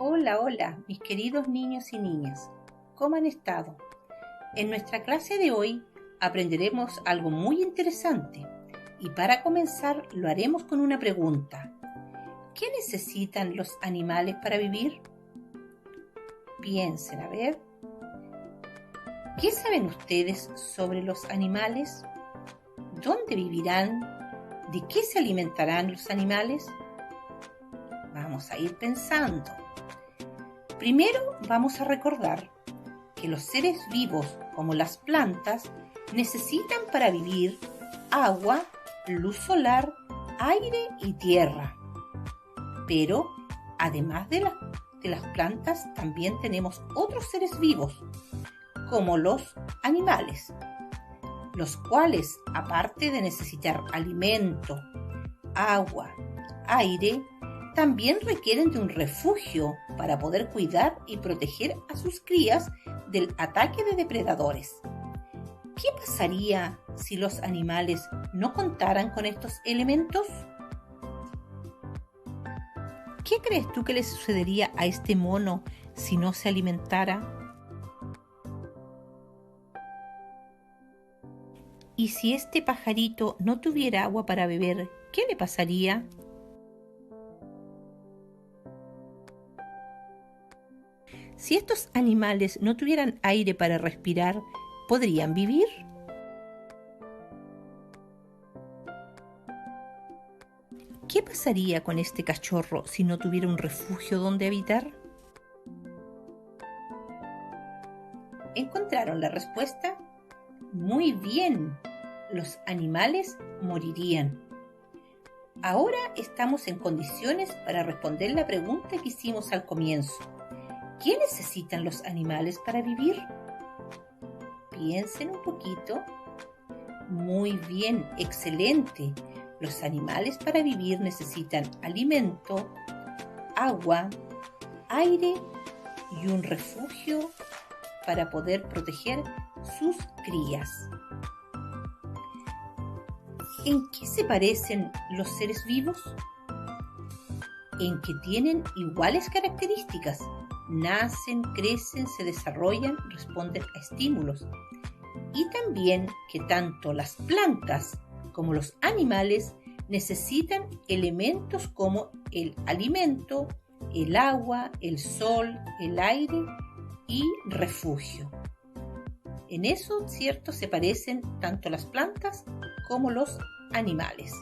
Hola, hola, mis queridos niños y niñas. ¿Cómo han estado? En nuestra clase de hoy aprenderemos algo muy interesante y para comenzar lo haremos con una pregunta. ¿Qué necesitan los animales para vivir? Piensen, a ver. ¿Qué saben ustedes sobre los animales? ¿Dónde vivirán? ¿De qué se alimentarán los animales? Vamos a ir pensando. Primero vamos a recordar que los seres vivos, como las plantas, necesitan para vivir agua, luz solar, aire y tierra. Pero, además de las plantas, también tenemos otros seres vivos, como los animales, los cuales, aparte de necesitar alimento, agua, aire, también requieren de un refugio para poder cuidar y proteger a sus crías del ataque de depredadores. ¿Qué pasaría si los animales no contaran con estos elementos? ¿Qué crees tú que le sucedería a este mono si no se alimentara? ¿Y si este pajarito no tuviera agua para beber, qué le pasaría? Si estos animales no tuvieran aire para respirar, ¿podrían vivir? ¿Qué pasaría con este cachorro si no tuviera un refugio donde habitar? ¿Encontraron la respuesta? Muy bien, los animales morirían. Ahora estamos en condiciones para responder la pregunta que hicimos al comienzo. ¿Qué necesitan los animales para vivir? Piensen un poquito. Muy bien, excelente. Los animales para vivir necesitan alimento, agua, aire y un refugio para poder proteger sus crías. ¿En qué se parecen los seres vivos? En que tienen iguales características. Nacen, crecen, se desarrollan, responden a estímulos. Y también que tanto las plantas como los animales necesitan elementos como el alimento, el agua, el sol, el aire y refugio. En eso, cierto, se parecen tanto las plantas como los animales.